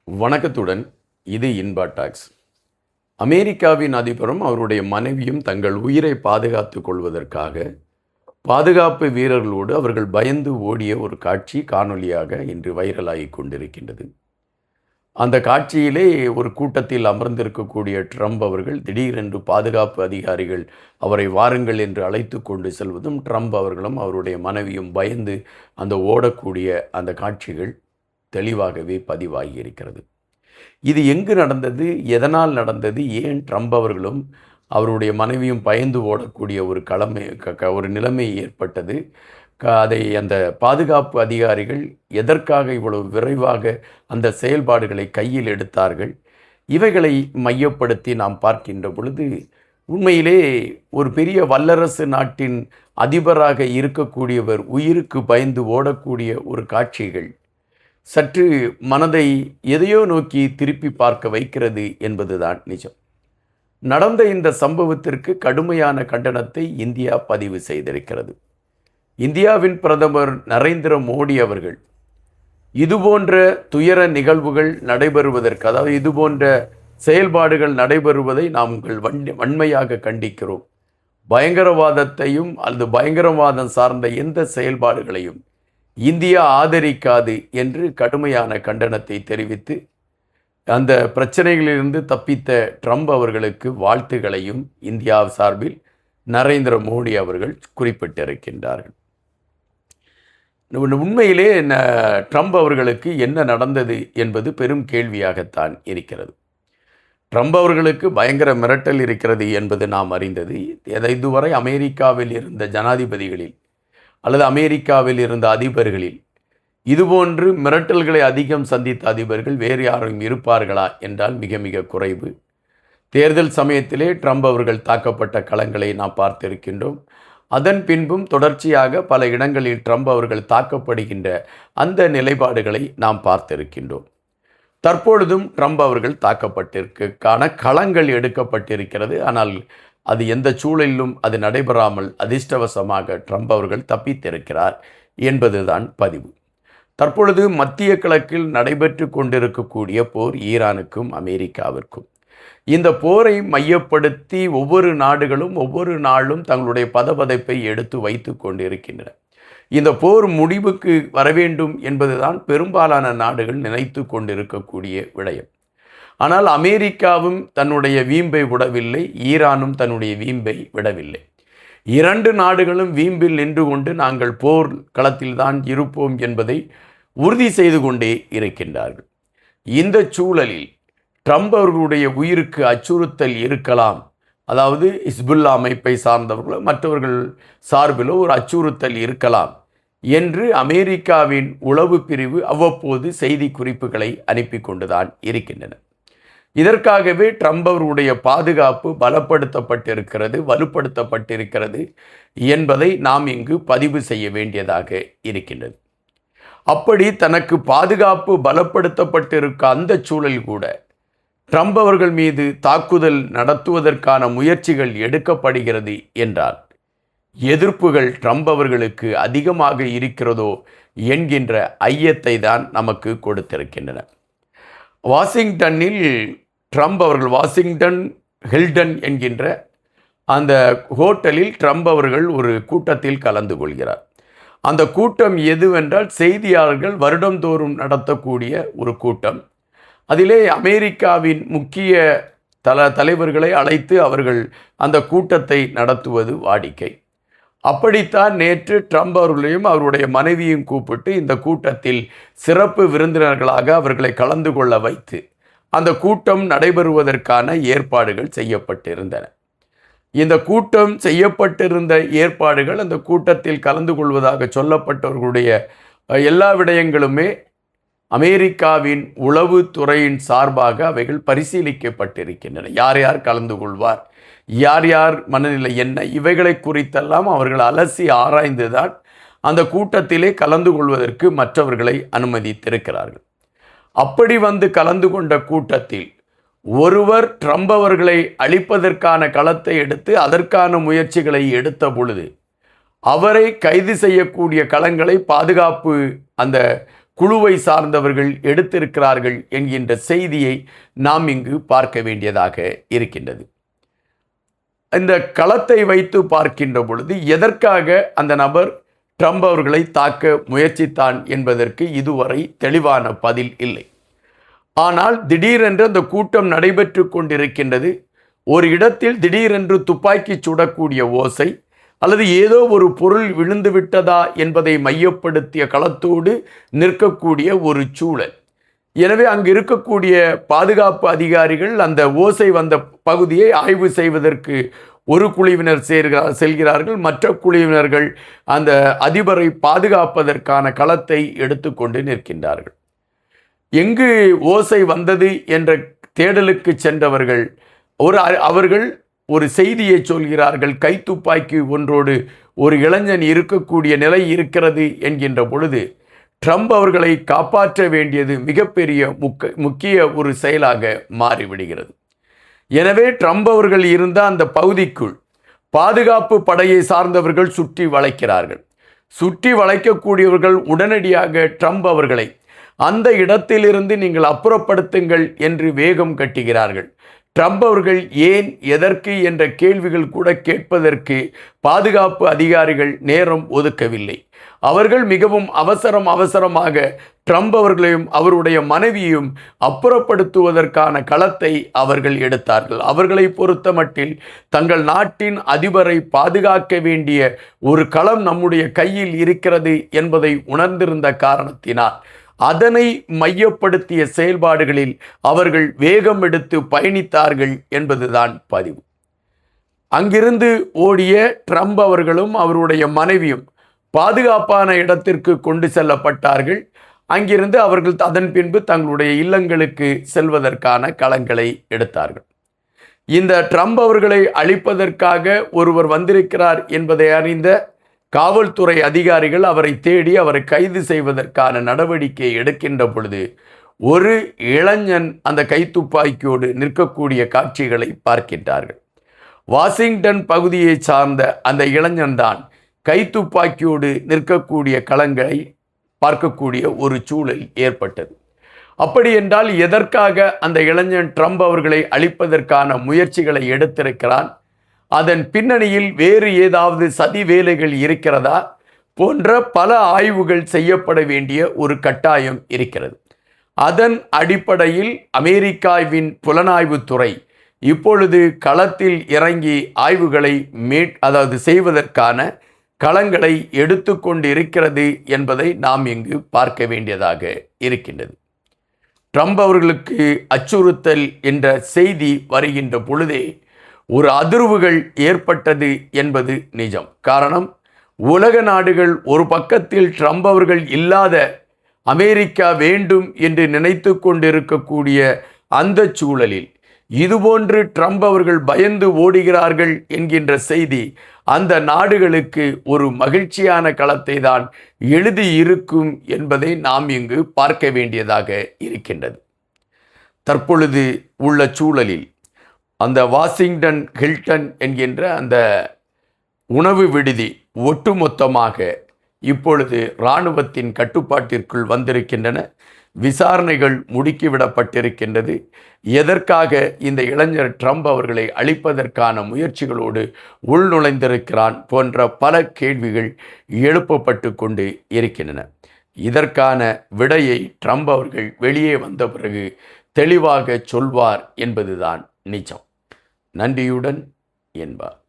வணக்கத்துடன் இது இன்பா டாக்ஸ். அமெரிக்காவின் அதிபரும் அவருடைய மனைவியும் தங்கள் உயிரை பாதுகாத்துக் கொள்வதற்காக பாதுகாப்பு வீரர்களோடு அவர்கள் பயந்து ஓடிய ஒரு காட்சி காணொலியாக இன்று வைரலாகி கொண்டிருக்கின்றது. அந்த காட்சியிலே ஒரு கூட்டத்தில் அமர்ந்திருக்கக்கூடிய ட்ரம்ப் அவர்கள் திடீரென்று பாதுகாப்பு அதிகாரிகள் அவரை வாருங்கள் என்று அழைத்து கொண்டு செல்வதும், ட்ரம்ப் அவர்களும் அவருடைய மனைவியும் பயந்து அந்த ஓடக்கூடிய அந்த காட்சிகள் தெளிவாகவே பதிவாகி இருக்கிறது. இது எங்கு நடந்தது, எதனால் நடந்தது, ஏன் ட்ரம்ப் அவர்களும் அவருடைய மனைவியும் பயந்து ஓடக்கூடிய ஒரு நிலைமை ஏற்பட்டது, அதை அந்த பாதுகாப்பு அதிகாரிகள் எதற்காக இவ்வளவு விரைவாக அந்த செயல்பாடுகளை கையில் எடுத்தார்கள், இவைகளை மையப்படுத்தி நாம் பார்க்கின்ற பொழுது உண்மையிலே ஒரு பெரிய வல்லரசு நாட்டின் அதிபராக இருக்கக்கூடியவர் உயிருக்கு பயந்து ஓடக்கூடிய ஒரு காட்சிகள் சற்று மனதை எதையோ நோக்கி திருப்பி பார்க்க வைக்கிறது என்பதுதான் நிஜம். நடந்த இந்த சம்பவத்திற்கு கடுமையான கண்டனத்தை இந்தியா பதிவு செய்திருக்கிறது. இந்தியாவின் பிரதமர் நரேந்திர மோடி அவர்கள் இதுபோன்ற துயர நிகழ்வுகள் நடைபெறுவதற்கு, அதாவது இதுபோன்ற செயல்பாடுகள் நடைபெறுவதை நாங்கள் வன்மையாக கண்டிக்கிறோம். பயங்கரவாதத்தையும் அல்லது பயங்கரவாதம் சார்ந்த எந்த செயல்பாடுகளையும் இந்தியா ஆதரிக்காது என்று கடுமையான கண்டனத்தை தெரிவித்து அந்த பிரச்சனைகளிலிருந்து தப்பித்த ட்ரம்ப் அவர்களுக்கு வாழ்த்துகளையும் இந்தியா சார்பில் நரேந்திர மோடி அவர்கள் குறிப்பிட்டிருக்கின்றார்கள். உண்மையிலே ட்ரம்ப் அவர்களுக்கு என்ன நடந்தது என்பது பெரும் கேள்வியாகத்தான் இருக்கிறது. ட்ரம்ப் அவர்களுக்கு பயங்கர மிரட்டல் இருக்கிறது என்பது நாம் அறிந்தது. இதுவரை அமெரிக்காவில் இருந்த ஜனாதிபதிகளில் அல்லது அமெரிக்காவில் இருந்த அதிபர்களில் இதுபோன்று மிரட்டல்களை அதிகம் சந்தித்த அதிபர்கள் வேறு யாரும் இருப்பார்களா என்றால் மிக மிக குறைவு. தேர்தல் சமயத்திலே ட்ரம்ப் அவர்கள் தாக்கப்பட்ட களங்களை நாம் பார்த்திருக்கின்றோம். அதன் பின்பும் தொடர்ச்சியாக பல இடங்களில் ட்ரம்ப் அவர்கள் தாக்கப்படுகின்ற அந்த நிலைப்பாடுகளை நாம் பார்த்திருக்கின்றோம். தற்பொழுதும் ட்ரம்ப் அவர்கள் தாக்கப்பட்டிருக்கான களங்கள் எடுக்கப்பட்டிருக்கிறது. ஆனால் அது எந்த சூழலிலும் அது நடைபெறாமல் அதிர்ஷ்டவசமாக ட்ரம்ப் அவர்கள் தப்பித்திருக்கிறார் என்பதுதான் பதிவு. தற்பொழுது மத்திய கிழக்கில் நடைபெற்று கொண்டிருக்கக்கூடிய போர் ஈரானுக்கும் அமெரிக்காவிற்கும். இந்த போரை மையப்படுத்தி ஒவ்வொரு நாடுகளும் ஒவ்வொரு நாளும் தங்களுடைய பதபதைப்பை எடுத்து வைத்து கொண்டிருக்கின்றன. இந்த போர் முடிவுக்கு வர வேண்டும் என்பதுதான் பெரும்பாலான நாடுகள் நினைத்து கொண்டிருக்கக்கூடிய விடயம். ஆனால் அமெரிக்காவும் தன்னுடைய வீம்பை விடவில்லை, ஈரானும் தன்னுடைய வீம்பை விடவில்லை. இரண்டு நாடுகளும் வீம்பில் நின்று கொண்டு நாங்கள் போர் களத்தில்தான் இருப்போம் என்பதை உறுதி செய்து கொண்டே இருக்கின்றார்கள். இந்த சூழலில் ட்ரம்ப் அவர்களுடைய உயிருக்கு அச்சுறுத்தல் இருக்கலாம், அதாவது ஹிஸ்புல்லா அமைப்பை சார்ந்தவர்களோ மற்றவர்கள் சார்பிலோ ஒரு அச்சுறுத்தல் இருக்கலாம் என்று அமெரிக்காவின் உளவு பிரிவு அவ்வப்போது செய்தி குறிப்புகளை அனுப்பி கொண்டுதான் இருக்கின்றன. இதற்காகவே ட்ரம்ப் அவருடைய பாதுகாப்பு பலப்படுத்தப்பட்டிருக்கிறது, வலுப்படுத்தப்பட்டிருக்கிறது என்பதை நாம் இங்கு பதிவு செய்ய வேண்டியதாக இருக்கின்றது. அப்படி தனக்கு பாதுகாப்பு பலப்படுத்தப்பட்டிருக்க அந்த சூழல் கூட ட்ரம்ப் அவர்கள் மீது தாக்குதல் நடத்துவதற்கான முயற்சிகள் எடுக்கப்படுகிறது என்றால் எதிர்ப்புகள் ட்ரம்ப் அவர்களுக்கு அதிகமாக இருக்கிறதோ என்கின்ற ஐயத்தை தான் நமக்கு கொடுத்திருக்கின்றன. வாஷிங்டனில் ட்ரம்ப் அவர்கள் வாஷிங்டன் ஹில்டன் என்கின்ற அந்த ஹோட்டலில் ட்ரம்ப் அவர்கள் ஒரு கூட்டத்தில் கலந்து கொள்கிறார். அந்த கூட்டம் எதுவென்றால் செய்தியாளர்கள் வருடந்தோறும் நடத்தக்கூடிய ஒரு கூட்டம். அதிலே அமெரிக்காவின் முக்கிய தலைவர்களை அழைத்து அவர்கள் அந்த கூட்டத்தை நடத்துவது வாடிக்கை. அப்படித்தான் நேற்று ட்ரம்ப் அவர்களையும் அவருடைய மனைவியும் கூப்பிட்டு இந்த கூட்டத்தில் சிறப்பு விருந்தினர்களாக அவர்களை கலந்து கொள்ள வைத்து அந்த கூட்டம் நடைபெறுவதற்கான ஏற்பாடுகள் செய்யப்பட்டிருந்தன. இந்த கூட்டம் செய்யப்பட்டிருந்த ஏற்பாடுகள், அந்த கூட்டத்தில் கலந்து கொள்வதாக சொல்லப்பட்டவர்களுடைய எல்லா விடயங்களுமே அமெரிக்காவின் உளவுத்துறையின் சார்பாக அவைகள் பரிசீலிக்கப்பட்டிருக்கின்றன. யார் யார் கலந்து கொள்வார், யார் யார் மனநிலை என்ன, இவைகளை குறித்தெல்லாம் அவர்கள் அலசி ஆராய்ந்துதான் அந்த கூட்டத்திலே கலந்து கொள்வதற்கு மற்றவர்களை அனுமதித்திருக்கிறார்கள். அப்படி வந்து கலந்து கொண்ட கூட்டத்தில் ஒருவர் ட்ரம்ப் அவர்களை அழிப்பதற்கான களத்தை எடுத்து அதற்கான முயற்சிகளை எடுத்த பொழுது அவரை கைது செய்யக்கூடிய களங்களை பாதுகாப்பு அந்த குழுவை சார்ந்தவர்கள் எடுத்திருக்கிறார்கள் என்கின்ற செய்தியை நாம் இங்கு பார்க்க வேண்டியதாக இருக்கின்றது. இந்த களத்தை வைத்து பார்க்கின்ற பொழுது எதற்காக அந்த நபர் ட்ரம்ப் அவர்களை தாக்க முயற்சித்தான் என்பதற்கு இதுவரை தெளிவான பதில் இல்லை. ஆனால் திடீரென்று அந்த கூட்டம் நடைபெற்று கொண்டிருக்கின்றது. ஒரு இடத்தில் திடீரென்று துப்பாக்கி சுடக்கூடிய ஓசை அல்லது ஏதோ ஒரு பொருள் விழுந்து விட்டதா என்பதை மையப்படுத்திய களத்தோடு நிற்கக்கூடிய ஒரு சூழல். எனவே அங்கு இருக்கக்கூடிய பாதுகாப்பு அதிகாரிகள் அந்த ஓசை வந்த பகுதியை ஆய்வு செய்வதற்கு ஒரு குழுவினர் செல்கிறார்கள். மற்ற குழுவினர்கள் அந்த அதிபரை பாதுகாப்பதற்கான களத்தை எடுத்துக்கொண்டு நிற்கின்றார்கள். எங்கு ஓசை வந்தது என்ற தேடலுக்கு சென்றவர்கள் அவர்கள் ஒரு செய்தியை சொல்கிறார்கள். கைத்துப்பாக்கி ஒன்றோடு ஒரு இளைஞன் இருக்கக்கூடிய நிலை இருக்கிறது என்கின்ற பொழுது ட்ரம்ப் அவர்களை காப்பாற்ற வேண்டியது மிகப்பெரிய முக்கிய ஒரு செயலாக மாறிவிடுகிறது. எனவே ட்ரம்ப் அவர்கள் இருந்த அந்த பகுதிக்குள் பாதுகாப்பு படையை சார்ந்தவர்கள் சுற்றி வளைக்கிறார்கள். சுற்றி வளைக்கக்கூடியவர்கள் உடனடியாக ட்ரம்ப் அவர்களை அந்த இடத்திலிருந்து நீங்கள் அப்புறப்படுத்துங்கள் என்று வேகம் கட்டுகிறார்கள். ட்ரம்ப் அவர்கள் ஏன் எதற்கு என்ற கேள்விகள் கூட கேட்பதற்கு பாதுகாப்பு அதிகாரிகள் நேரம் ஒதுக்கவில்லை. அவர்கள் மிகவும் அவசரமாக ட்ரம்ப் அவர்களையும் அவருடைய மனைவியும் அப்புறப்படுத்துவதற்கான களத்தை அவர்கள் எடுத்தார்கள். அவர்களை பொறுத்த மட்டில் தங்கள் நாட்டின் அதிபரை பாதுகாக்க வேண்டிய ஒரு களம் நம்முடைய கையில் இருக்கிறது என்பதை உணர்ந்திருந்த காரணத்தினால் அதனை மையப்படுத்திய செயல்பாடுகளில் அவர்கள் வேகம் எடுத்து பயணித்தார்கள் என்பதுதான் பதிவு. அங்கிருந்து ஓடிய ட்ரம்ப் அவர்களும் அவருடைய மனைவியும் பாதுகாப்பான இடத்திற்கு கொண்டு செல்லப்பட்டார்கள். அங்கிருந்து அவர்கள் அதன் பின்பு தங்களுடைய இல்லங்களுக்கு செல்வதற்கான களங்களை எடுத்தார்கள். இந்த ட்ரம்ப் அவர்களை அழிப்பதற்காக ஒருவர் வந்திருக்கிறார் என்பதை அறிந்த காவல்துறை அதிகாரிகள் அவரை தேடி அவரை கைது செய்வதற்கான நடவடிக்கை எடுக்கின்ற பொழுது ஒரு இளைஞன் அந்த கைத்துப்பாக்கியோடு நிற்கக்கூடிய காட்சிகளை பார்க்கின்றார்கள். வாஷிங்டன் பகுதியை சார்ந்த அந்த இளைஞன் தான் கைத்துப்பாக்கியோடு நிற்கக்கூடிய களங்களை பார்க்கக்கூடிய ஒரு சூழல் ஏற்பட்டது. அப்படி என்றால் எதற்காக அந்த இளைஞன் ட்ரம்ப் அவர்களை அழிப்பதற்கான முயற்சிகளை எடுத்திருக்கிறான்? அதன் பின்னணியில் வேறு ஏதாவது சதி வேலைகள் இருக்கிறதா போன்ற பல ஆய்வுகள் செய்யப்பட வேண்டிய ஒரு கட்டாயம் இருக்கிறது. அதன் அடிப்படையில் அமெரிக்காவின் புலனாய்வுத்துறை இப்பொழுது களத்தில் இறங்கி ஆய்வுகளை செய்வதற்கான களங்களை எடுத்துக்கொண்டு இருக்கிறது என்பதை நாம் இங்கு பார்க்க வேண்டியதாக இருக்கின்றது. ட்ரம்ப் அவர்களுக்கு அச்சுறுத்தல் என்ற செய்தி வருகின்ற பொழுதே ஒரு அதிர்வுகள் ஏற்பட்டது என்பது நிஜம். காரணம், உலக நாடுகள் ஒரு பக்கத்தில் ட்ரம்ப் அவர்கள் இல்லாத அமெரிக்கா வேண்டும் என்று நினைத்து கொண்டிருக்கக்கூடிய அந்த சூழலில் இதுபோன்று ட்ரம்ப் அவர்கள் பயந்து ஓடுகிறார்கள் என்கின்ற செய்தி அந்த நாடுகளுக்கு ஒரு மகிழ்ச்சியான களத்தை தான் எழுதியிருக்கும் என்பதை நாம் இங்கு பார்க்க வேண்டியதாக இருக்கின்றது. தற்பொழுது உள்ள சூழலில் அந்த வாஷிங்டன் ஹில்டன் என்கின்ற அந்த உணவு விடுதி ஒட்டுமொத்தமாக இப்பொழுது இராணுவத்தின் கட்டுப்பாட்டிற்குள் வந்திருக்கின்றன. விசாரணைகள் முடுக்கிவிடப்பட்டிருக்கின்றது. எதற்காக இந்த இளைஞர் ட்ரம்ப் அவர்களை அழிப்பதற்கான முயற்சிகளோடு உள்நுழைந்திருக்கிறான் போன்ற பல கேள்விகள் எழுப்பப்பட்டு கொண்டு இருக்கின்றன. இதற்கான விடையை ட்ரம்ப் அவர்கள் வெளியே வந்த பிறகு தெளிவாக சொல்வார் என்பதுதான் நிஜம். நன்றியுடன் என்பார்.